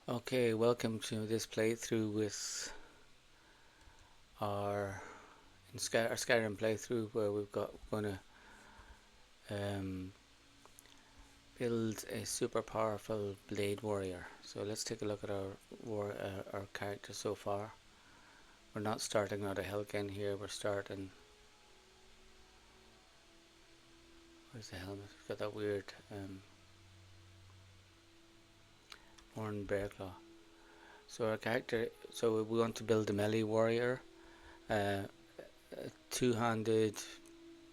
Okay, welcome to this playthrough with our our Skyrim playthrough where we're going to build a super powerful blade warrior. So let's take a look at our character so far. We're not starting out a Helgen here. We're starting. Where's the helmet? It's got that weird horn bear claw. So our character. So we want to build a melee warrior, uh, two-handed,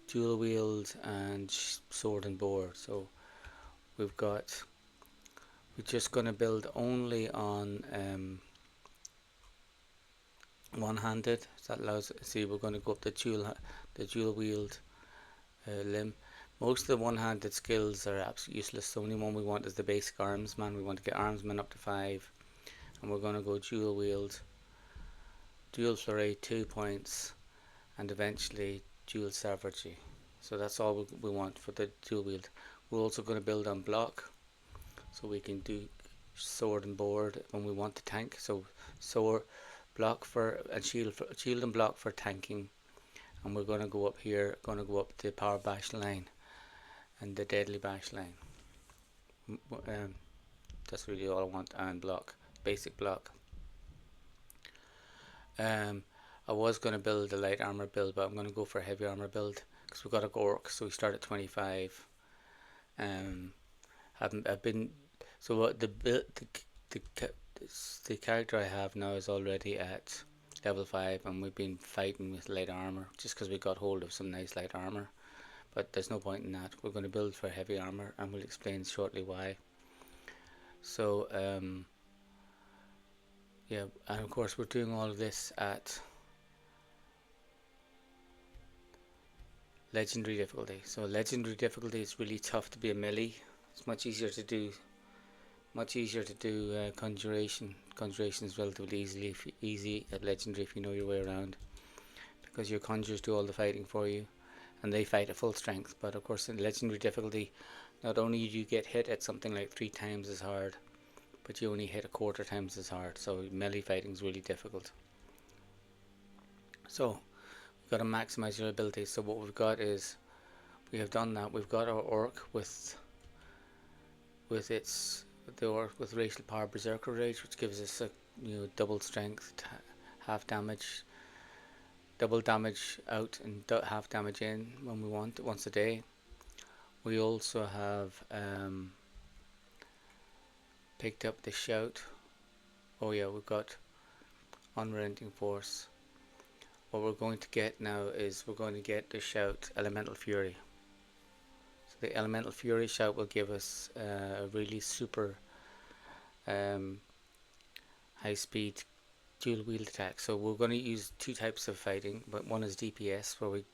dual wield, and sword and board. So we've got we're just going to build only on one-handed. So that allows, see, we're going to go up the dual wield limb. Most of the one-handed skills are absolutely useless. The only one we want is the basic armsman. We want to get armsman up to 5, and we're going to go dual wield, dual flurry 2 points, and eventually dual savagery. So that's all we want for the dual wield. We're also going to build on block, so we can do sword and board when we want to tank. So sword block for and shield and block for tanking, and we're going to go up here, going to go up the power bash line and the deadly bash line. Um, that's really all I want. And block, basic block. Um, I was going to build a light armor build, but I'm going to go for a heavy armor build because we've got a Gork, so we start at 25. Um, I've been so what the character I have now is already at level 5, and we've been fighting with light armor just because we got hold of some nice light armor. But there's no point in that. We're going to build for heavy armor, and we'll explain shortly why. So, yeah, and of course, we're doing all of this at legendary difficulty. So, legendary difficulty is really tough to be a melee. It's much easier to do conjuration. Conjuration is relatively easy at legendary if you know your way around, because your conjurers do all the fighting for you, and they fight at full strength. But of course, in legendary difficulty, not only do you get hit at something like 3 times as hard, but you only hit a quarter times as hard. So melee fighting is really difficult. So we've got to maximize your abilities. So what we've got is we have done that. We've got our orc with the orc with racial power berserker rage, which gives us a double strength, half damage, double damage out, and half damage in when we want it once a day. We also have picked up the shout. Oh yeah, we've got unrelenting force. What we're going to get now is we're going to get the shout elemental fury. So the elemental fury shout will give us a really super high speed dual wield attack. So we're going to use 2 types of fighting, but one is DPS where we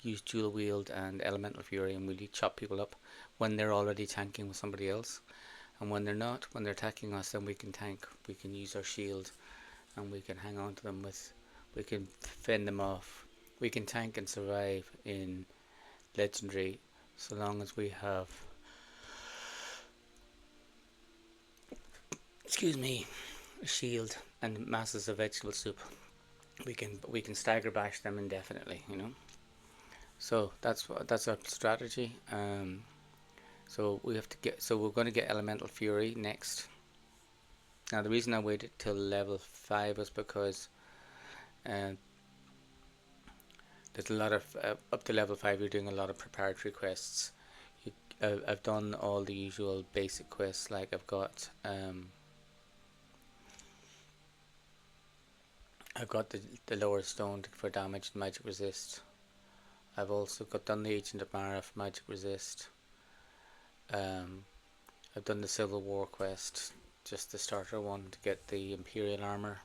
use dual wield and elemental fury, and we'll chop people up when they're already tanking with somebody else. And when they're not, when they're attacking us, then we can tank. We can use our shield, and we can hang on to them we can fend them off. We can tank and survive in legendary so long as we have, excuse me, a shield and masses of vegetable soup. We can stagger bash them indefinitely. So that's our strategy. So we have to get. So we're going to get elemental fury next. Now the reason I waited till level 5 was because there's a lot of up to level 5 you're doing a lot of preparatory quests. I've done all the usual basic quests, like I've got the lower stone for damage and magic resist. I've also done the Agent of Mara for magic resist. I've done the Civil War quest, just the starter one to get the Imperial armor,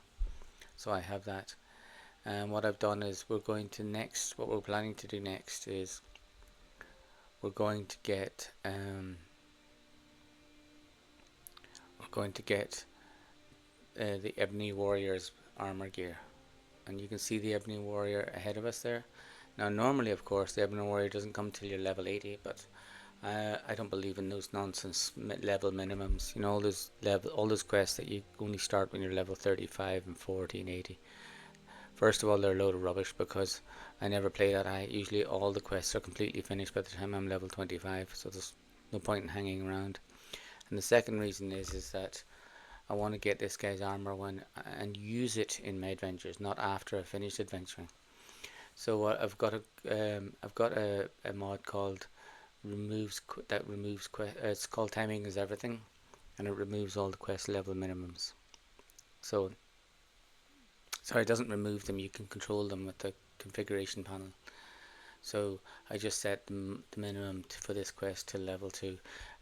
so I have that. And what I've done is what we're planning to do next is we're going to get the Ebony Warrior's armor gear, and you can see the Ebony Warrior ahead of us there. Now normally, of course, the Ebony Warrior doesn't come till you're level 80, but I don't believe in those nonsense level minimums. You know, all those quests that you only start when you're level 35 and 40 and 80. First of all, they're a load of rubbish because I never play that high. Usually, all the quests are completely finished by the time I'm level 25, so there's no point in hanging around. And the second reason is that I want to get this guy's armor when and use it in my adventures, not after I finish adventuring. So I've got a mod called removes quest. It's called timing is everything, and it removes all the quest level minimums. So sorry, it doesn't remove them. You can control them with the configuration panel. So I just set the minimum for this quest to level 2.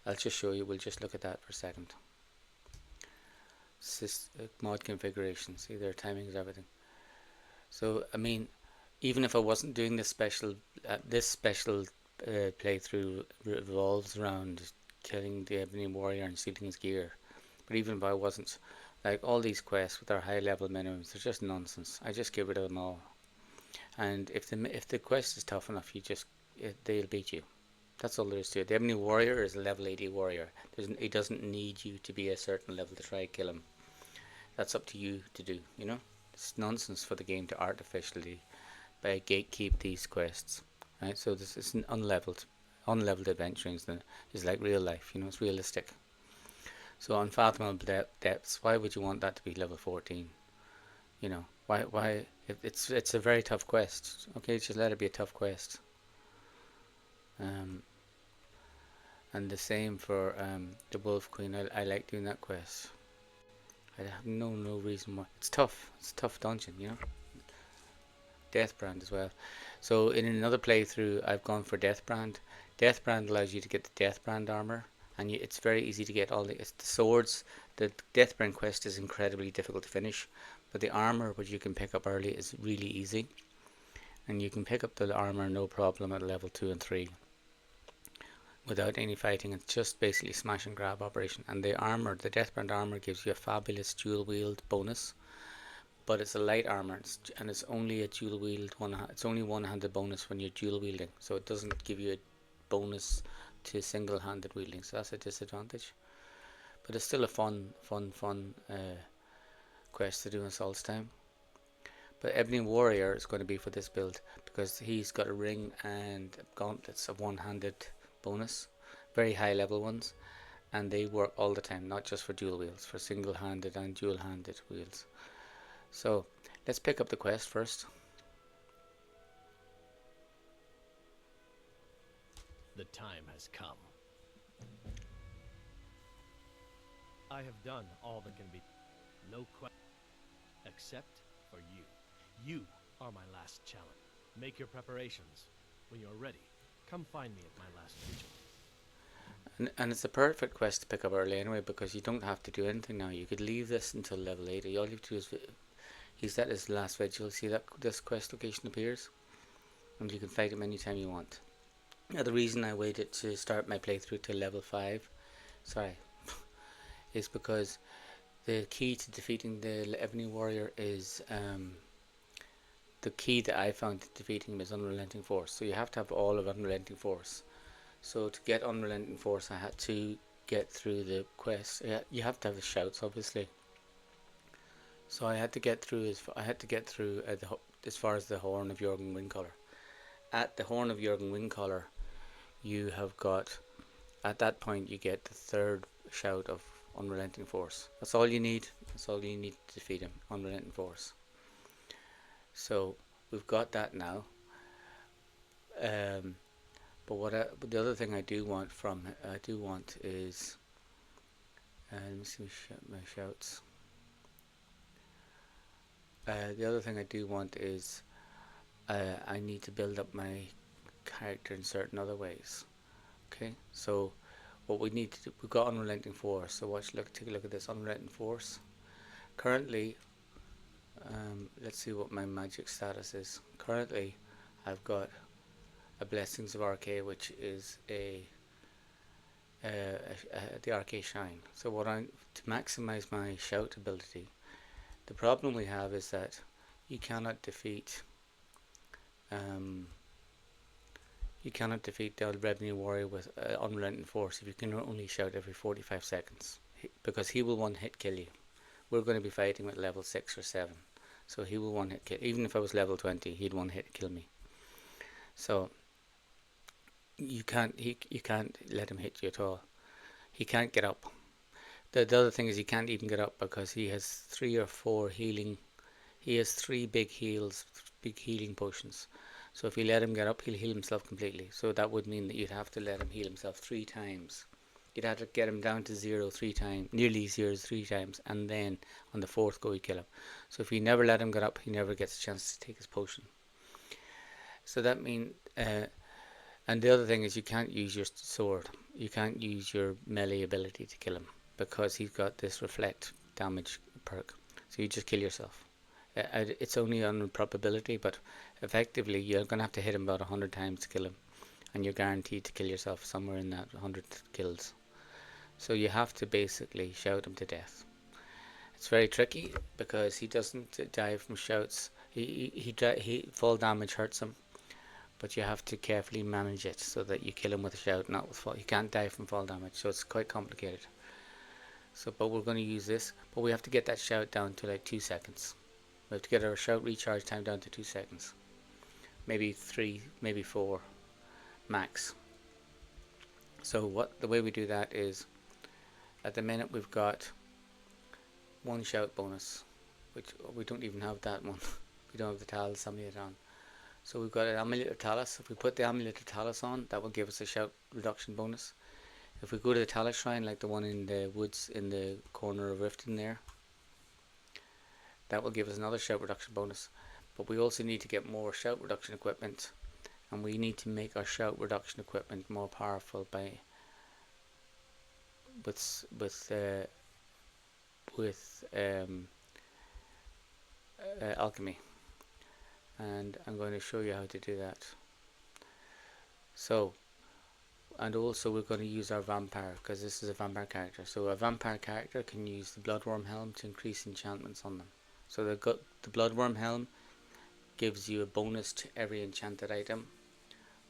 I'll just show you. We'll just look at that for a second. Mod configuration. See there, timing is everything. So I mean, even if I wasn't doing this special playthrough revolves around killing the Ebony Warrior and stealing his gear. But even if I wasn't, like all these quests with their high level minimums, they're just nonsense. I just get rid of them all. And if the quest is tough enough, they'll beat you. That's all there is to it. The Ebony Warrior is a level 80 warrior. He doesn't need you to be a certain level to try to kill him. That's up to you to do, you know? It's nonsense for the game to artificially gatekeep these quests. Right? So this is an unleveled adventuring is like real life, you know, it's realistic. So unfathomable depths, why would you want that to be level 14? You know, why it's a very tough quest. Okay, just let it be a tough quest. And the same for the Wolf Queen. I like doing that quest. I have no reason why. It's tough. It's a tough dungeon, you know. Deathbrand as well. So in another playthrough, I've gone for Deathbrand. Deathbrand allows you to get the Deathbrand armor, and it's very easy to get all the swords. The Deathbrand quest is incredibly difficult to finish, but the armor, which you can pick up early, is really easy, and you can pick up the armor no problem at level 2 and 3 without any fighting. It's just basically smash and grab operation. And the Deathbrand armor gives you a fabulous dual wield bonus, but it's a light armor, and it's only a dual wield it's only one-handed bonus when you're dual wielding, so it doesn't give you a bonus to single-handed wielding, so that's a disadvantage. But it's still a fun quest to do in Salt's Time. But Ebony Warrior is going to be for this build because he's got a ring and gauntlets of one-handed bonus, very high level ones, and they work all the time, not just for dual wields, for single-handed and dual-handed wields. So let's pick up the quest first. The time has come. I have done all that can be. No question. Except for you. You are my last challenge. Make your preparations. When you're ready, come find me at my last vigil. And it's a perfect quest to pick up early anyway, because you don't have to do anything now. You could leave this until level 80. All you have to do is he's at his last vigil. See that this quest location appears, and you can fight him anytime you want. Now the reason I waited to start my playthrough to level 5, is because the key to defeating the Ebony Warrior is the key that I found to defeating him is Unrelenting Force. So you have to have all of Unrelenting Force. So to get Unrelenting Force, I had to get through the quest. You have to have the shouts, obviously. So I had to get through as far as the Horn of Jurgen Windcaller. At the Horn of Jurgen Windcaller, you have got, at that point you get the third shout of Unrelenting Force. That's all you need. That's all you need to defeat him. Unrelenting Force. So we've got that now. But the other thing I do want is let me see my shouts. The other thing I do want is I need to build up my character in certain other ways. Okay, so what we need to do, we've got Unrelenting Force. So take a look at this Unrelenting Force. Currently, let's see what my magic status is. Currently, I've got a Blessings of Arcade, which is the Arcade Shine. So to maximize my shout ability, the problem we have is that you cannot defeat You cannot defeat the Ebony warrior with unrelenting force if you can only shout every 45 seconds, because he will one hit kill you. We're going to be fighting with level 6 or 7, so he will one hit kill. Even if I was level 20, he'd one hit kill me. So you can't let him hit you at all. He can't get up. The other thing is he can't even get up because he has 3 or 4 healing. He has 3 big healing potions. So if you let him get up, he'll heal himself completely. So that would mean that you'd have to let him heal himself 3 times. You'd have to get him down to 0 3 times, nearly 0 3 times, and then on the 4th go you kill him. So if you never let him get up, he never gets a chance to take his potion. So that means, and the other thing is you can't use your sword. You can't use your melee ability to kill him because he's got this reflect damage perk. So you just kill yourself. It's only on probability, but effectively you're going to have to hit him about 100 times to kill him, and you're guaranteed to kill yourself somewhere in that 100 kills. So you have to basically shout him to death. It's very tricky because he doesn't die from shouts. He fall damage hurts him, but you have to carefully manage it so that you kill him with a shout, not with fall. He can't die from fall damage, so it's quite complicated. So, but we're going to use this, but we have to get that shout down to like 2 seconds. We have to get our shout recharge time down to 2 seconds. Maybe 3, maybe 4 max. So the way we do that is, at the minute we've got 1 shout bonus, which we don't even have that one. We don't have the Talus Amulet on. So we've got an Amulet of Talus. If we put the Amulet of Talus on, that will give us a shout reduction bonus. If we go to the Talus Shrine, like the one in the woods in the corner of Riften there, that will give us another shout reduction bonus. But we also need to get more shout reduction equipment, and we need to make our shout reduction equipment more powerful by with alchemy, and I'm going to show you how to do that. So, and also we're going to use our vampire, because this is a vampire character. So a vampire character can use the Bloodworm Helm to increase enchantments on them. So the Bloodworm Helm gives you a bonus to every enchanted item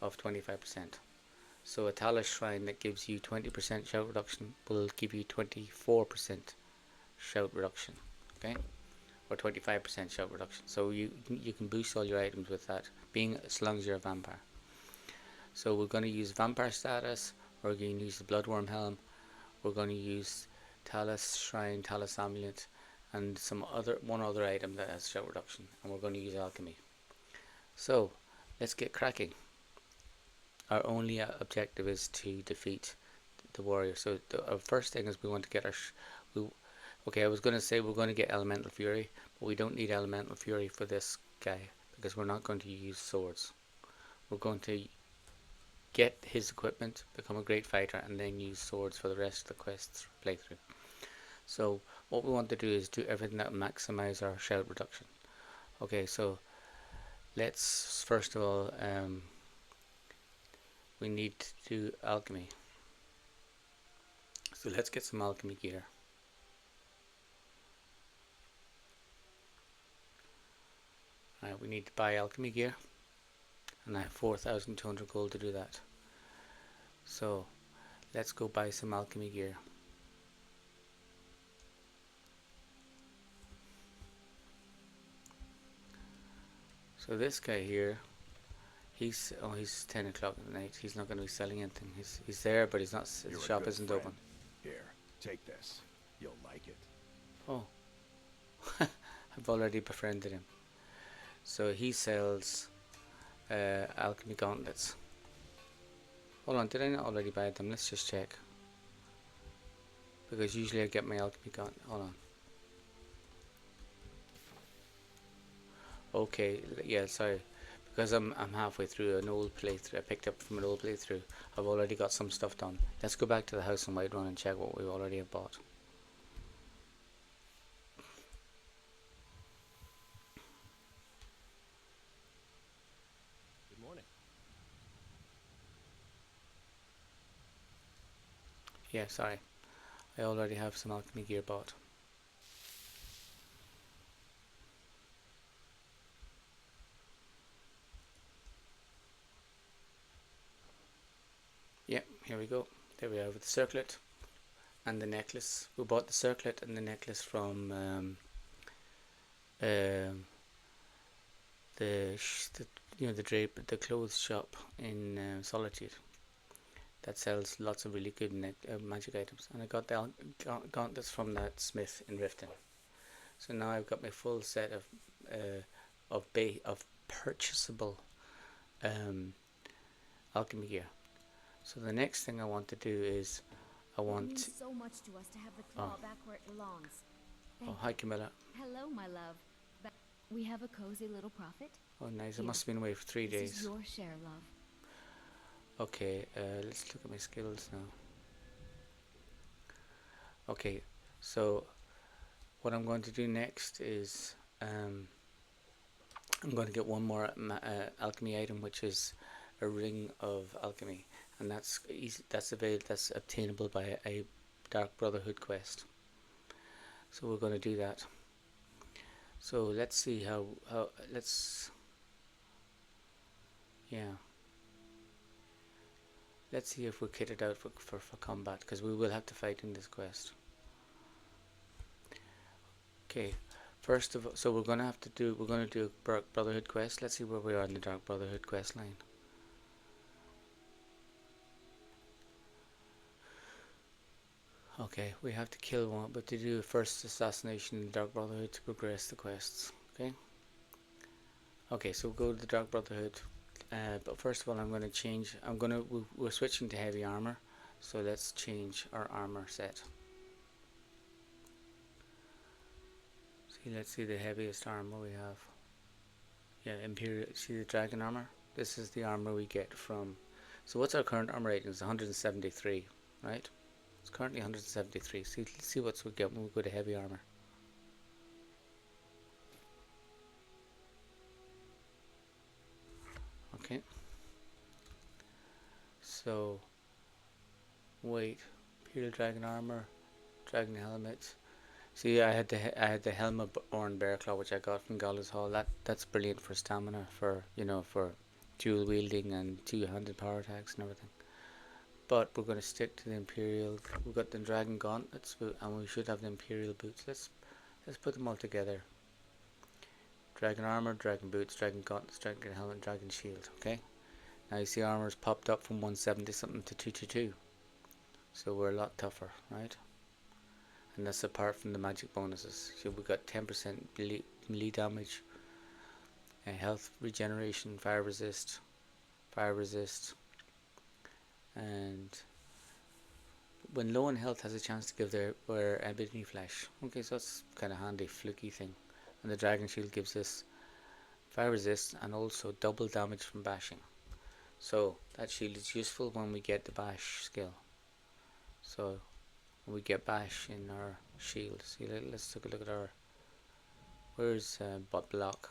of 25%. So a Talus Shrine that gives you 20% shout reduction will give you 24% shout reduction, okay, or 25% shout reduction. So you can boost all your items with that, being as long as you're a vampire. So we're going to use vampire status, we're going to use the Bloodworm Helm, we're going to use Talus Shrine, Talus Amulet, and one other item that has shout reduction, and we're going to use alchemy. So let's get cracking. Our only objective is to defeat the warrior. So our first thing is we want to get okay, I was going to say we're going to get Elemental Fury, but we don't need Elemental Fury for this guy because we're not going to use swords. We're going to get his equipment, become a great fighter, and then use swords for the rest of the quests playthrough. So what we want to do is do everything that will maximize our shout reduction. Okay, so let's first of all we need to do alchemy. So let's get some alchemy gear. Alright, we need to buy alchemy gear, and I have 4,200 gold to do that. So let's go buy some alchemy gear. So this guy here, he's 10 o'clock at night. He's not going to be selling anything. He's there, but he's not. The shop isn't open. Here, take this. You'll like it. Oh, I've already befriended him. So he sells alchemy gauntlets. Hold on, did I not already buy them? Let's just check. Because usually I get my alchemy gauntlet. Hold on. Okay, yeah, sorry. Because I'm halfway through an old playthrough. I picked up from an old playthrough. I've already got some stuff done. Let's go back to the house in Whiterun and check what we already have bought. Good morning. Yeah, sorry. I already have some alchemy gear bought. here we go. There we are with the circlet and the necklace. We bought the circlet and the necklace from the the clothes shop in Solitude that sells lots of really good magic items, and I got the gauntlets from that smith in Riften. So now I've got my full set of purchasable alchemy gear. So the next thing I want to do is I want. It means so much to us to have the claw back where it belongs. Oh, hi Camilla. Hello, my love. We have a cozy little prophet. Oh, nice. I Here. must have been away for 3 This days. is your share, love. Okay, let's look at my skills now. Okay, so what I'm going to do next is I'm going to get one more alchemy item, which is a ring of alchemy, and that's easy. That's obtainable by a Dark Brotherhood quest. So we're going to do that. So let's see how let's see if we're kitted out for combat, because we will have to fight in this quest. Okay, first of all, so we're going to do a Dark Brotherhood quest. Let's see where we are in the Dark Brotherhood quest line. Okay, we have to kill one, but to do a first assassination in the Dark Brotherhood to progress the quests. Okay, so we'll go to the Dark Brotherhood. But first of all, I'm going to change. We're switching to heavy armor, so let's change our armor set. See, let's see the heaviest armor we have. Yeah, Imperial. See the dragon armor. This is the armor we get from. So what's our current armor rating? It's 173, right? It's currently 173. See what we get when we go to heavy armor. Okay. So weight, Imperial dragon armor, dragon helmet. See, I had the helm of Orn Bearclaw, which I got from Gallows Hall. That's brilliant for stamina, for dual wielding and two-handed power attacks and everything. But we're going to stick to the Imperial. We've got the dragon gauntlets, and we should have the Imperial boots. Let's put them all together. Dragon armor, dragon boots, dragon gauntlets, dragon helmet, dragon shield. Okay. Now you see armor's popped up from 170 something to 222. So we're a lot tougher, right? And that's apart from the magic bonuses. So we've got 10% melee damage, health regeneration, fire resist, and when low on health has a chance to give their ebony flesh. Okay, so that's kind of handy, fluky thing. And the dragon shield gives us fire resist and also double damage from bashing. So that shield is useful when we get the bash skill. So when we get bash in our shield. See, let's take a look at our. Where's block?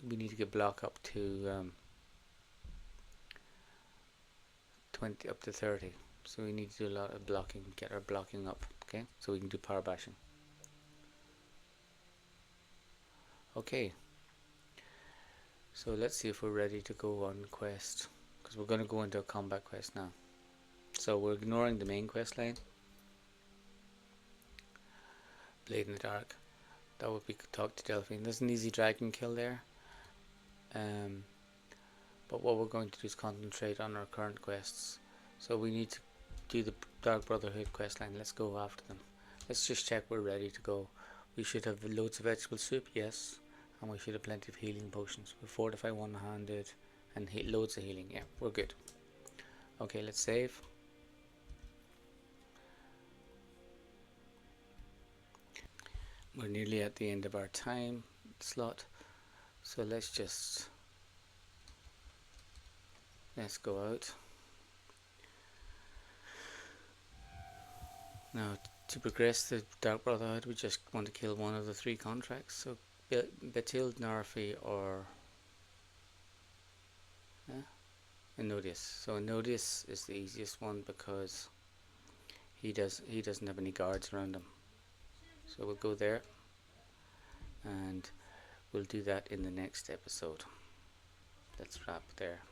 We need to get block up to 20 up to 30. So we need to do a lot of blocking, get our blocking up. Okay, so we can do power bashing. Okay. So let's see if we're ready to go on quest, because we're going to go into a combat quest now. So we're ignoring the main quest line. Blade in the Dark. That would be talk to Delphine. There's an easy dragon kill there. But what we're going to do is concentrate on our current quests. So we need to do the Dark Brotherhood quest line. Let's go after them. Let's just check we're ready to go. We should have loads of vegetable soup, yes. And we should have plenty of healing potions. We fortify one-handed and loads of healing. Yeah, we're good. Okay, let's save. We're nearly at the end of our time slot. So let's go out. Now, to progress the Dark Brotherhood, we just want to kill one of the 3 contracts. So, Betild, Narfi, or Enodius. So Enodius is the easiest one because he doesn't have any guards around him. So we'll go there, and we'll do that in the next episode. Let's wrap there.